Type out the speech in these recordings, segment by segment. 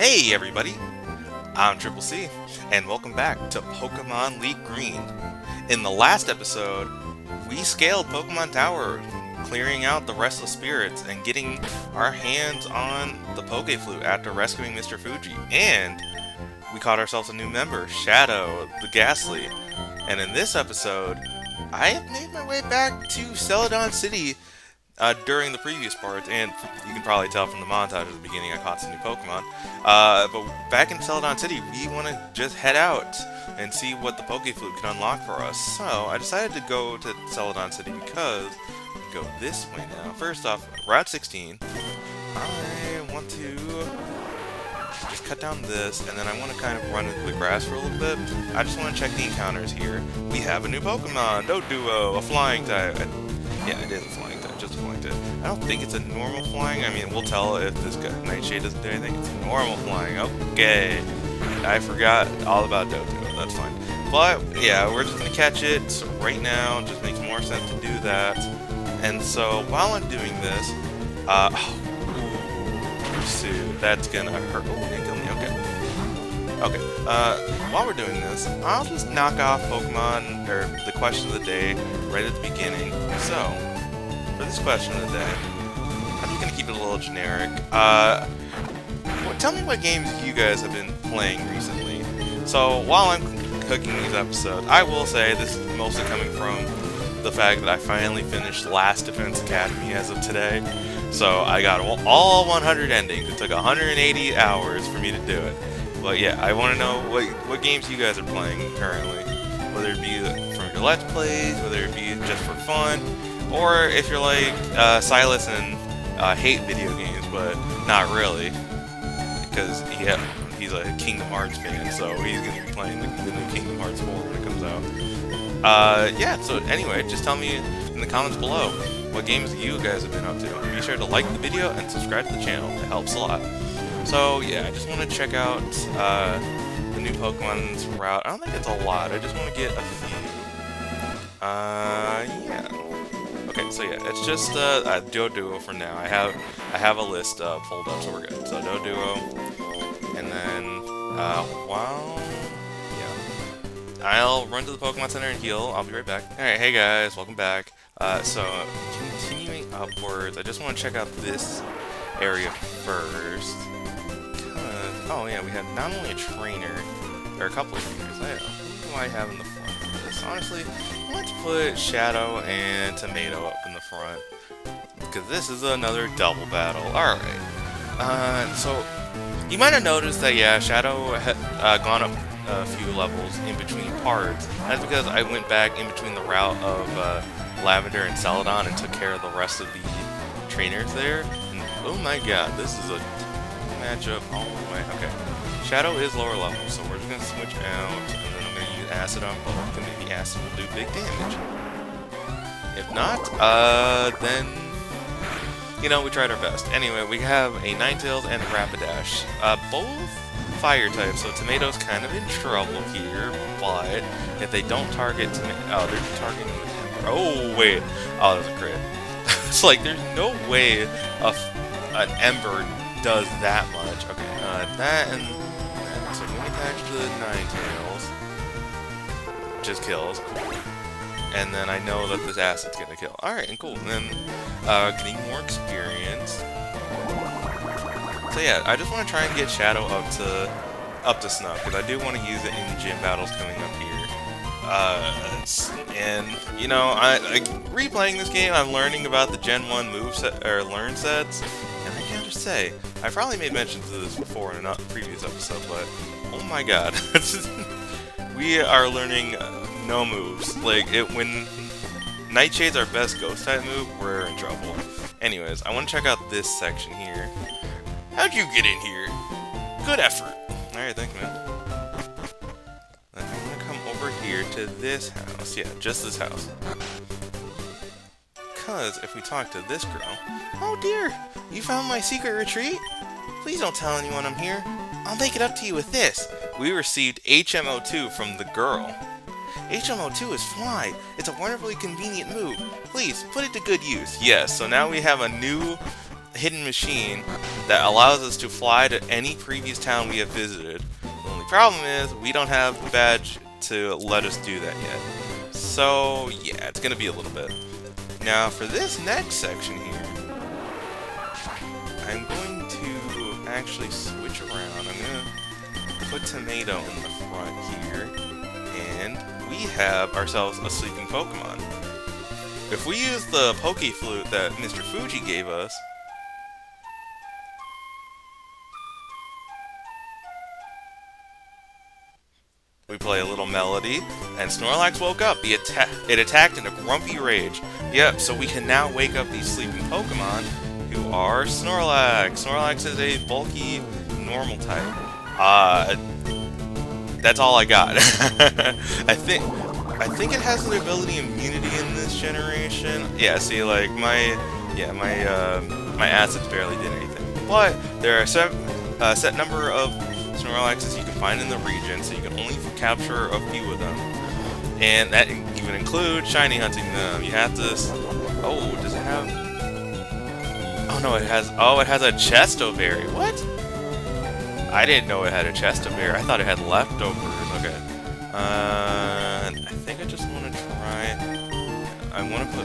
Hey everybody, I'm Triple C, and welcome back to Pokemon LeafGreen. In the last episode, we scaled Pokemon Tower, clearing out the restless spirits and getting our hands on the Pokeflute after rescuing Mr. Fuji. And we caught ourselves a new member, Shadow, the Ghastly. And in this episode, I have made my way back to Celadon City during the previous parts, and you can probably tell from the montage at the beginning I caught some new Pokemon. But back in Celadon City, we want to just head out and see what the Pokeflute can unlock for us. So I decided to go to Celadon City because we can go this way now. First off, Route 16. I want to just cut down this, and then I want to kind of run into the grass for a little bit. I just want to check the encounters here. We have a new Pokemon, Doduo, a flying type. Yeah, it is a flying type, just a flying type. I don't think it's a normal flying. I mean, we'll tell if this guy, Nightshade doesn't do anything. It's a normal flying. Okay. I forgot all about Doduo. That's fine. But, yeah, we're just going to catch it right now. It just makes more sense to do that. And so, while I'm doing this, Pursue. That's going to hurt. Oh, it didn't kill me. Okay. Okay, while we're doing this, I'll just knock off Pokemon, or the question of the day, right at the beginning. So, for this question of the day, I'm just gonna keep it a little generic. Tell me what games you guys have been playing recently. So, while I'm cooking these episodes, I will say this is mostly coming from the fact that I finally finished Last Defense Academy as of today. So, I got all 100 endings. It took 180 hours for me to do it. But yeah, I want to know what games you guys are playing currently, whether it be from your Let's Plays, whether it be just for fun, or if you're like Silas and hate video games, but not really, because he's a Kingdom Hearts fan, so he's going to be playing the new Kingdom Hearts 4 when it comes out. Yeah, so anyway, just tell me in the comments below what games you guys have been up to. Be sure to like the video and subscribe to the channel, it helps a lot. So yeah, I just want to check out the new Pokemon's route. I don't think it's a lot. I just want to get a few. Yeah. Okay, so yeah, it's just Doduo for now. I have a list pulled up, so we're good. So Doduo, and then yeah, I'll run to the Pokemon Center and heal. I'll be right back. All right, hey guys, welcome back. So continuing upwards, I just want to check out this area first. Oh yeah, we have not only a trainer, or a couple of trainers. Who do I have in the front of this? Honestly, let's put Shadow and Tomato up in the front, because this is another double battle. Alright, so you might have noticed that, yeah, Shadow had gone up a few levels in between parts. That's because I went back in between the route of Lavender and Celadon and took care of the rest of the trainers there. And, oh my god, this is a matchup all the way. Okay, Shadow is lower level, so we're just gonna switch out, and then I'm gonna use Acid on both, and maybe Acid will do big damage. If not, then you know, we tried our best. Anyway, we have a Ninetales and a Rapidash, both fire types, so Tomato's kind of in trouble here. But if they don't target Tomato, oh, they're targeting the Ember. Oh wait, oh, that was a crit. It's like there's no way an Ember does that much. Okay, that and that. So when we attach the Ninetales, just kills. And then I know that this Acid's gonna kill. Alright, and cool. And then getting more experience. So yeah, I just want to try and get Shadow up to snuff, because I do want to use it in gym battles coming up here. And you know, I replaying this game, I'm learning about the Gen 1 moveset or learn sets. And I gotta say, I probably made mention to this before in a previous episode, but oh my god, we are learning no moves. Like when Nightshade's our best Ghost type move, we're in trouble. Anyways, I want to check out this section here. How'd you get in here? Good effort. All right, thanks, man. Then I'm gonna come over here to this house. Yeah, just this house. Because if we talk to this girl... Oh dear! You found my secret retreat? Please don't tell anyone I'm here. I'll make it up to you with this. We received HMO2 from the girl. HMO2 is Fly. It's a wonderfully convenient move. Please, put it to good use. Yes, so now we have a new hidden machine that allows us to fly to any previous town we have visited. The only problem is we don't have the badge to let us do that yet. So yeah, it's gonna be a little bit. Now for this next section here, I'm going to actually switch around. I'm gonna put Tomato in the front here, and we have ourselves a sleeping Pokemon. If we use the Poke Flute that Mr. Fuji gave us, we play a little melody, and Snorlax woke up. It attacked in a grumpy rage. Yep, so we can now wake up these sleeping Pokemon, who are Snorlax. Snorlax is a bulky, normal type. That's all I got. I think it has the ability immunity in this generation. Yeah, see, like my acids barely did anything. But there are a set number of Snorlaxes you can find in the region, so you can only capture a few of them. And that even includes shiny hunting them. You have to... Oh, does it have... Oh no, it has a Chesto Berry. What? I didn't know it had a Chesto Berry. I thought it had leftovers. Okay. I think I just want to try... I want to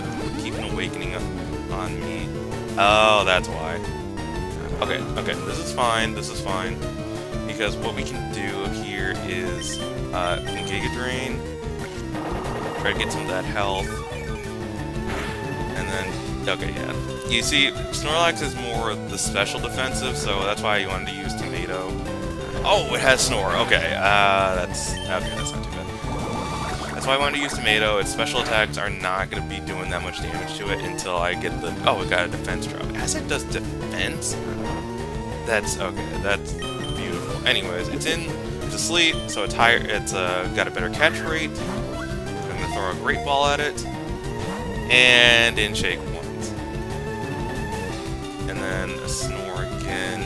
keep an awakening on me. Oh, that's why. Okay, this is fine, because what we can do here is Giga Drain, try to get some of that health, and then, okay, yeah. You see, Snorlax is more the special defensive, so that's why you wanted to use Tomato. Oh, it has Snore, okay, that's not too bad. That's why I wanted to use Tomato. Its special attacks are not going to be doing that much damage to it until I get the... Oh, it got a defense drop. As it does defense? That's... Okay, that's beautiful. Anyways, it's asleep, so it's higher. It's got a better catch rate. I'm going to throw a Great Ball at it. And in Shake once. And then a Snore again.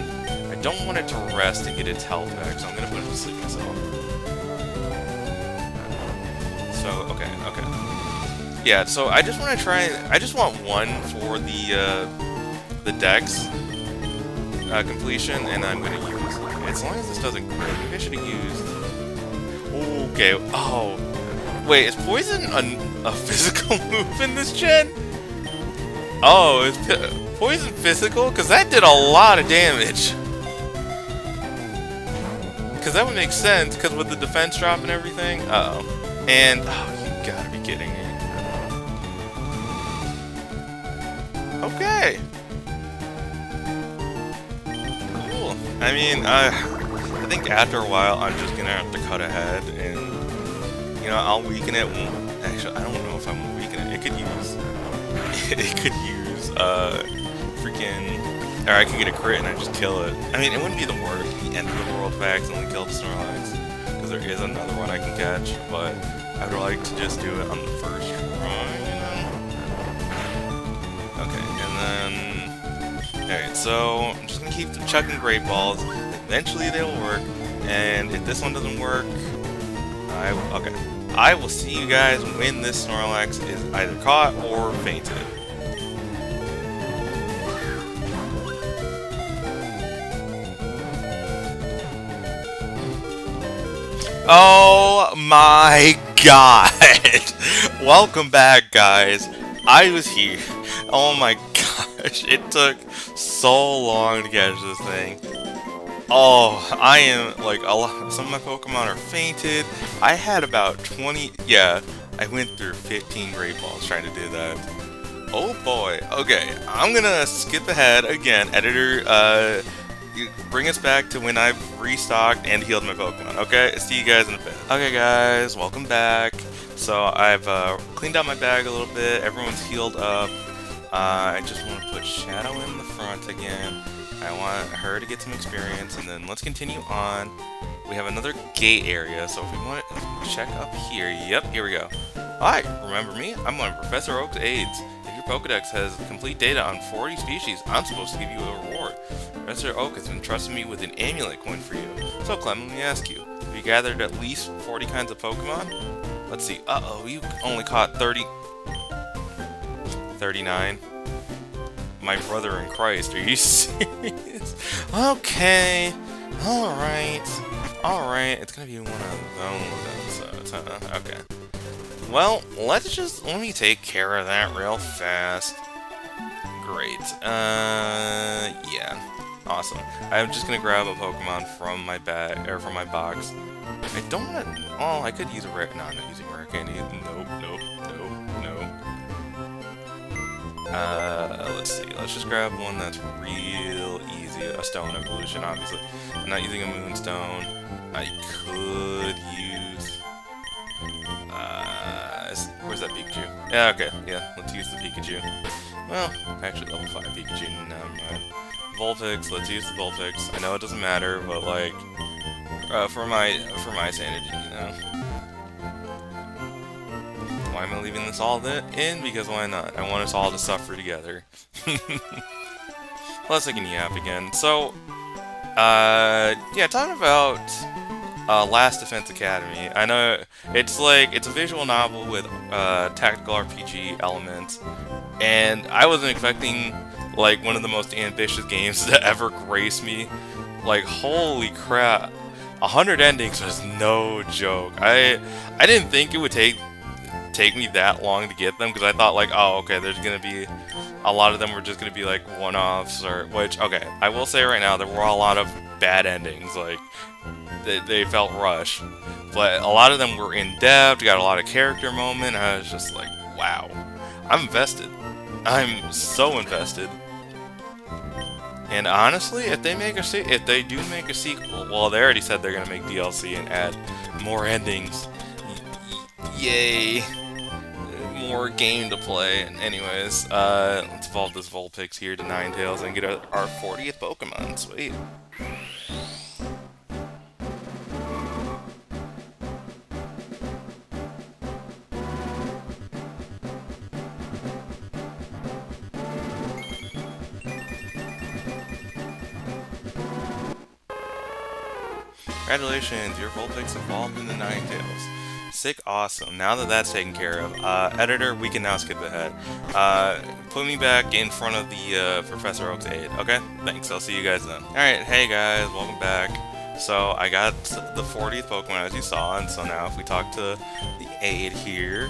I don't want it to rest and get its health back, so I'm going to put it to sleep myself. So, okay. Yeah, so I just want to try... I just want one for the Dex completion, and I'm going to use... As long as this doesn't crit, maybe I should have used... Okay, oh... Wait, is Poison a physical move in this gen? Oh, is Poison physical? Because that did a lot of damage. Because that would make sense, because with the defense drop and everything. Uh-oh. And, oh, you gotta be kidding me. Okay. Cool. I mean, I think after a while, I'm just gonna have to cut ahead and, you know, I'll weaken it. Actually, I don't know if I'm gonna weaken it. It could use, freaking, or I could get a crit and I just kill it. I mean, it wouldn't be the end of the world if I accidentally killed Snorlax. There is another one I can catch, but I would like to just do it on the first try, you know? Okay, and then... Alright, so I'm just gonna keep chucking Great Balls. Eventually they'll work, and if this one doesn't work, I will see you guys when this Snorlax is either caught or fainted. Oh my god! Welcome back, guys. I was here. Oh my gosh, it took so long to catch this thing. Oh, I am, like, some of my Pokemon are fainted. I had about 20, yeah, I went through 15 Great Balls trying to do that. Oh boy. Okay, I'm gonna skip ahead again. Editor, bring us back to when I've restocked and healed my Pokemon, okay? See you guys in a bit. Okay guys, welcome back. So I've cleaned out my bag a little bit, everyone's healed up. I just want to put Shadow in the front again. I want her to get some experience, and then let's continue on. We have another gate area, so if we want to check up here, yep, here we go. Hi, remember me? I'm one of Professor Oak's aides. If your Pokedex has complete data on 40 species, I'm supposed to give you a reward. Professor Oak has been trusting me with an amulet coin for you. So Clem, let me ask you, have you gathered at least 40 kinds of Pokemon? Let's see, you only caught 39. my brother in Christ. Are you serious? Okay. Alright. Alright. It's gonna be one of those episodes, huh? Okay. Well, let me take care of that real fast. Great. Yeah. Awesome. I'm just gonna grab a Pokemon from my bag, or from my box. I don't want to... Oh, I could use a rare... No, I'm not using rare candy. Nope, nope, nope, nope. Let's see. Let's just grab one that's real easy. A Stone Evolution, obviously. I'm not using a Moonstone. I could use... where's that Pikachu? Yeah, okay. Yeah, let's use the Pikachu. Well, actually level 5 Pikachu, never mind. Vulpix, let's use the Vulpix. I know it doesn't matter, but like, for my sanity, you know. Why am I leaving this all in? Because why not? I want us all to suffer together. Plus I can yap again. So, yeah, talking about Last Defense Academy. I know it's a visual novel with tactical RPG elements, and I wasn't expecting like one of the most ambitious games to ever grace me. Like, holy crap, 100 endings was no joke. I didn't think it would take me that long to get them, because I thought like, oh, okay, there's gonna be a lot of them were just gonna be like one-offs, or which, okay, I will say right now there were a lot of bad endings, like they felt rushed, but a lot of them were in depth, got a lot of character moment. I was just like, wow, I'm invested. I'm so invested. And honestly, if they do make a sequel, well, they already said they're gonna make DLC and add more endings. Yay! More game to play. And anyways, let's evolve this Vulpix here to Ninetales and get our 40th Pokemon. Sweet. Congratulations, your Vulpix evolved into Ninetales. Sick, awesome. Now that that's taken care of, editor, we can now skip ahead. Put me back in front of the Professor Oak's aide. Okay, thanks. I'll see you guys then. All right, hey guys, welcome back. So I got the 40th Pokemon as you saw, and so now if we talk to the aide here,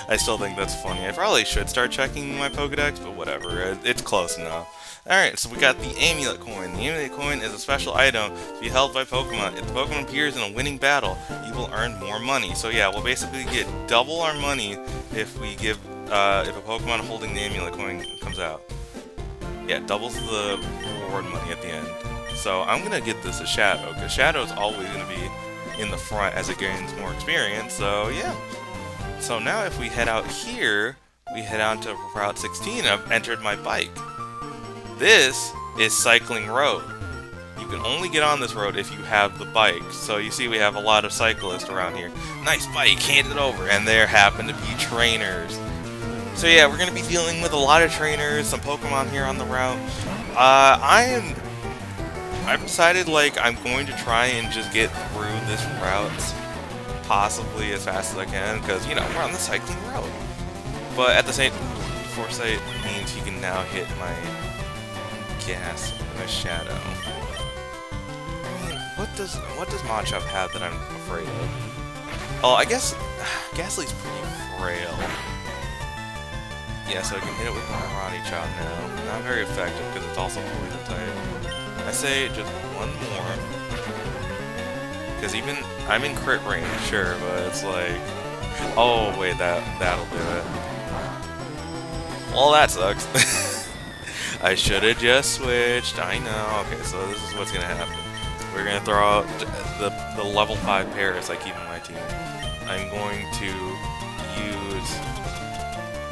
I still think that's funny. I probably should start checking my Pokedex, but whatever. It's close enough. Alright, so we got the Amulet Coin. The Amulet Coin is a special item to be held by Pokemon. If the Pokemon appears in a winning battle, you will earn more money. So yeah, we'll basically get double our money if we give, if a Pokemon holding the Amulet Coin comes out. Yeah, doubles the reward money at the end. So I'm gonna get this a Shadow, because Shadow is always gonna be in the front as it gains more experience, so yeah. So now if we head out here, we head on to Route 16, I've entered my bike. This is Cycling Road. You can only get on this road if you have the bike. So you see we have a lot of cyclists around here. Nice bike, hand it over. And there happen to be trainers. So yeah, we're going to be dealing with a lot of trainers, some Pokemon here on the route. I've decided like I'm going to try and just get through this route possibly as fast as I can, because, you know, we're on the cycling road. But at the same time, Foresight means he can now hit my gas, my Shadow. I mean, what does Machop have that I'm afraid of? Oh, I guess Ghastly's pretty frail. Yeah, so I can hit it with my Roddy Chop now. Not very effective because it's also poison type. I say just one more. Because even I'm in crit range, sure, but it's like, oh wait, that'll do it. Well, that sucks. I should have just switched. I know. Okay, so this is what's gonna happen. We're gonna throw out the level 5 Paris I keep in my team. I'm going to use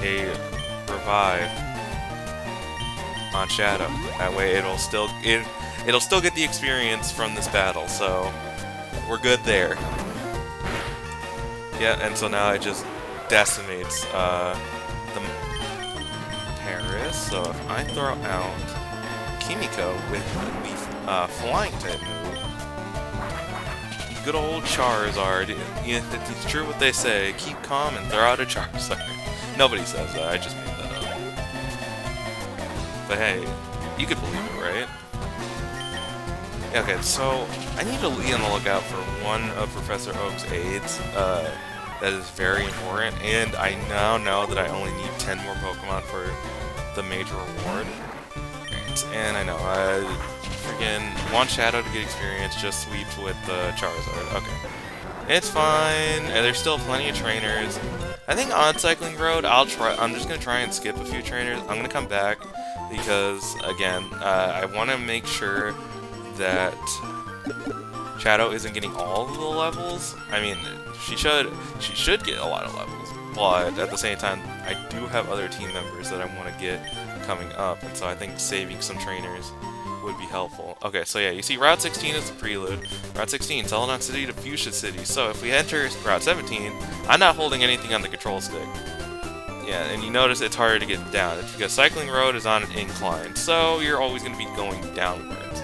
a revive on Shadow. That way, it'll still get the experience from this battle. So we're good there. Yeah, and so now it just decimates the Paris. So if I throw out Kimiko with the flying type move, good old Charizard. It's true what they say. Keep calm and throw out a Charizard. Nobody says that. I just made that up. but hey, you could believe it, right? Yeah, okay, so I need to be on the lookout for one of Professor Oak's aids. That is very important, and I now know that I only need 10 more Pokemon for the major reward. Right, and I know, freaking want Shadow to get experience, just sweeped with the Charizard. Okay. It's fine, and there's still plenty of trainers. I think on Cycling Road, I'm just gonna try and skip a few trainers. I'm gonna come back, because, again, I want to make sure that Shadow isn't getting all of the levels. I mean, she should get a lot of levels, but at the same time, I do have other team members that I want to get coming up, and so I think saving some trainers would be helpful. Okay, so yeah, you see Route 16 is the prelude. Route 16, Celadon City to Fuchsia City. So if we enter Route 17, I'm not holding anything on the control stick. Yeah, and you notice it's harder to get down. It's because Cycling Road is on an incline, so you're always going to be going downwards.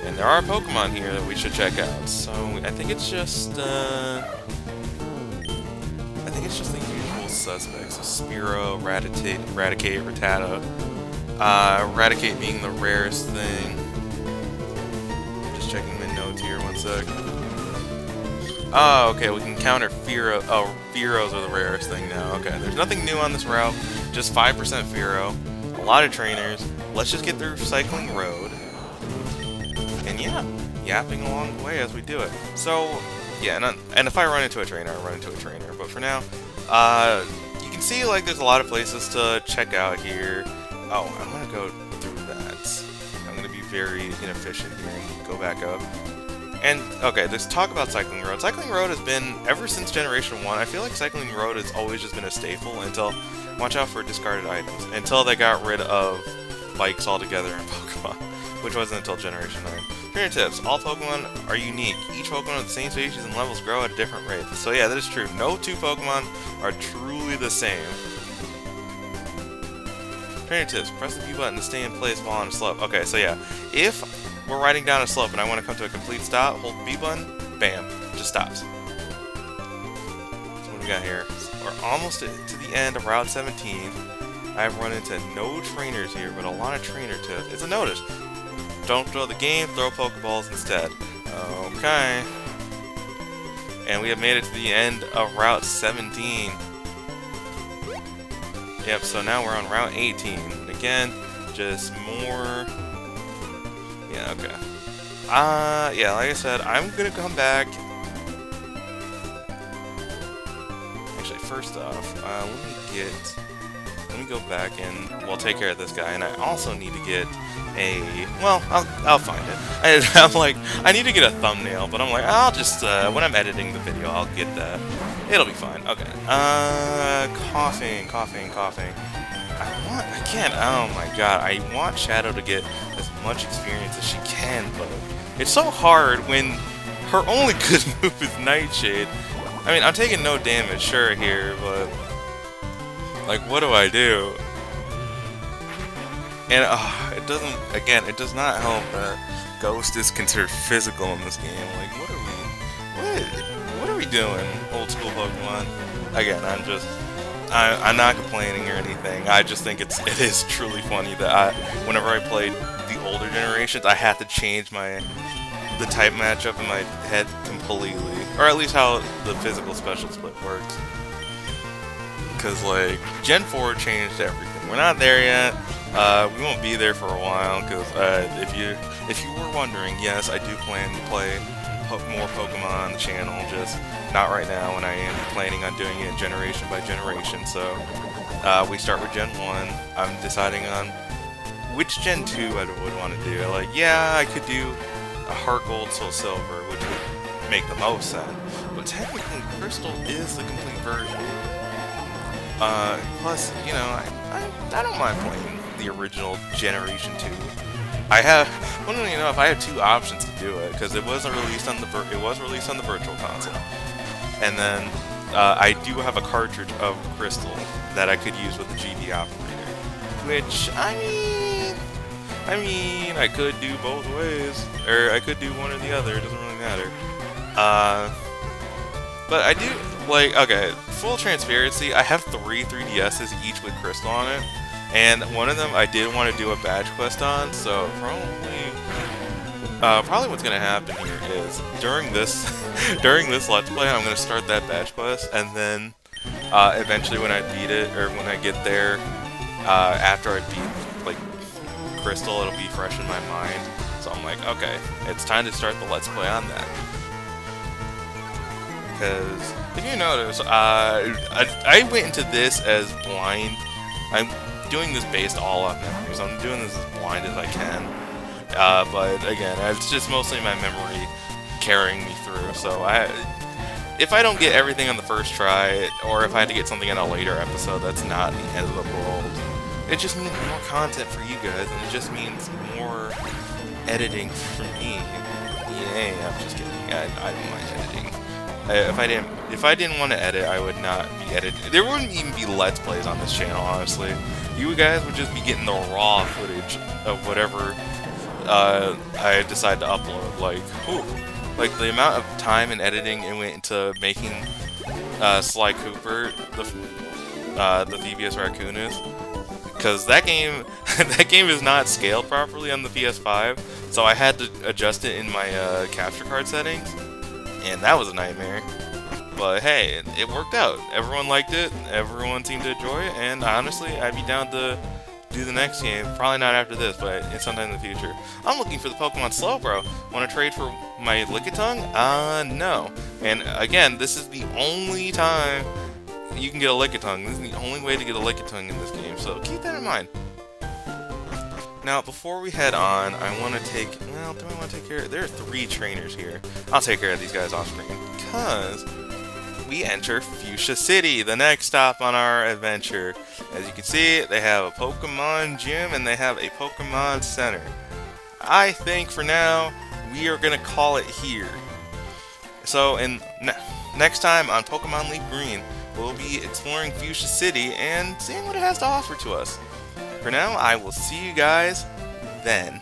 And there are Pokemon here that we should check out. So I think it's just the usual suspects: so Spearow, Raticate, Rattata. Raticate being the rarest thing. Just checking my notes here, one sec. Oh, okay, we can counter Fearow. Oh, Fearows are the rarest thing now. Okay, there's nothing new on this route. Just 5% Fearow. A lot of trainers. Let's just get through Cycling Road. And yeah, yapping along the way as we do it. So, yeah, and if I run into a trainer, I run into a trainer. But for now, you can see, like, there's a lot of places to check out here. Oh, I'm gonna go through that. I'm gonna be very inefficient here and go back up. And, okay, let's talk about Cycling Road. Cycling Road has been, ever since Generation 1, I feel like Cycling Road has always just been a staple until, watch out for discarded items, until they got rid of bikes altogether in Pokemon, which wasn't until Generation 9. Trainer tips: all Pokemon are unique. Each Pokemon of the same species and levels grow at a different rate. So yeah, that is true. No two Pokemon are truly the same. Trainer tips: press the B button to stay in place while on a slope. Okay, so yeah, if we're riding down a slope and I want to come to a complete stop, hold the B button, bam, it just stops. So what do we got here? So we're almost to the end of Route 17. I've run into no trainers here, but a lot of trainer tips. It's a notice. Don't throw the game, throw Pokeballs instead. Okay. And we have made it to the end of Route 17. Yep, so now we're on Route 18. And again, just more... Yeah, okay. Yeah, like I said, I'm gonna come back. Actually, first off, let me go back and, well, take care of this guy, and I also need to get a, well, I'll find it. I'm like, I need to get a thumbnail, but I'm like, I'll just, when I'm editing the video, I'll get that. It'll be fine. Okay. Coughing. Oh my god, I want Shadow to get as much experience as she can, but it's so hard when her only good move is Nightshade. I mean, I'm taking no damage, sure, here, but... like, what do I do? And, it doesn't, again, it does not help that Ghost is considered physical in this game. Like, what are we doing, old school Pokemon? Again, I'm not complaining or anything. I just think it is truly funny that whenever I played the older generations, I had to change the type matchup in my head completely. Or at least how the physical special split works. Because, like, Gen 4 changed everything. We're not there yet. We won't be there for a while, because if you were wondering, yes, I do plan to play more Pokemon on the channel, just not right now, and I am planning on doing it generation by generation. So we start with Gen 1. I'm deciding on which Gen 2 I would want to do. Like, yeah, I could do a Heart Gold, Soul Silver, which would make the most sense, but technically Crystal is the complete version. Plus, you know, I don't mind playing the original Generation 2. I have 2 options to do it, because it was released on the Virtual Console, and then I do have a cartridge of Crystal that I could use with the GD operator, which I mean, I could do both ways, or I could do one or the other. It doesn't really matter. But I do, like, okay, full transparency, I have 3 3DSs, each with Crystal on it, And one of them I did want to do a badge quest on, so probably what's gonna happen here is during this during this let's play, I'm gonna start that badge quest, and then eventually when I beat it, or when I get there, after I beat like Crystal, it'll be fresh in my mind. So I'm like, okay, it's time to start the let's play on that. Because if you notice, I went into this as blind. I'm doing this based all on memories. I'm doing this as blind as I can. But again, it's just mostly my memory carrying me through. So if I don't get everything on the first try, or if I had to get something in a later episode, that's not the end of the world. It just means more content for you guys, and it just means more editing for me. Yeah, I'm just kidding. I don't mind editing. If I didn't want to edit, I would not be editing. There wouldn't even be Let's Plays on this channel, honestly. You guys would just be getting the raw footage of whatever I decide to upload. Like the amount of time and editing it went into making Sly Cooper the Thievius Raccoonus, because that game that game is not scaled properly on the PS5, so I had to adjust it in my capture card settings, and that was a nightmare. But hey, it worked out. Everyone liked it. Everyone seemed to enjoy it, and honestly, I'd be down to do the next game. Probably not after this, but it's sometime in the future. I'm looking for the Pokemon Slowbro. Want to trade for my Lickitung? No. And again, this is the only time you can get a Lickitung. This is the only way to get a Lickitung in this game, so keep that in mind. Now, before we head on, I want to take... Well, do I want to take care of... There are 3 trainers here. I'll take care of these guys off screen, because we enter Fuchsia City, the next stop on our adventure. As you can see, they have a Pokemon gym and they have a Pokemon Center. I think for now, we are going to call it here. So, next time on Pokemon LeafGreen, we'll be exploring Fuchsia City and seeing what it has to offer to us. For now, I will see you guys then.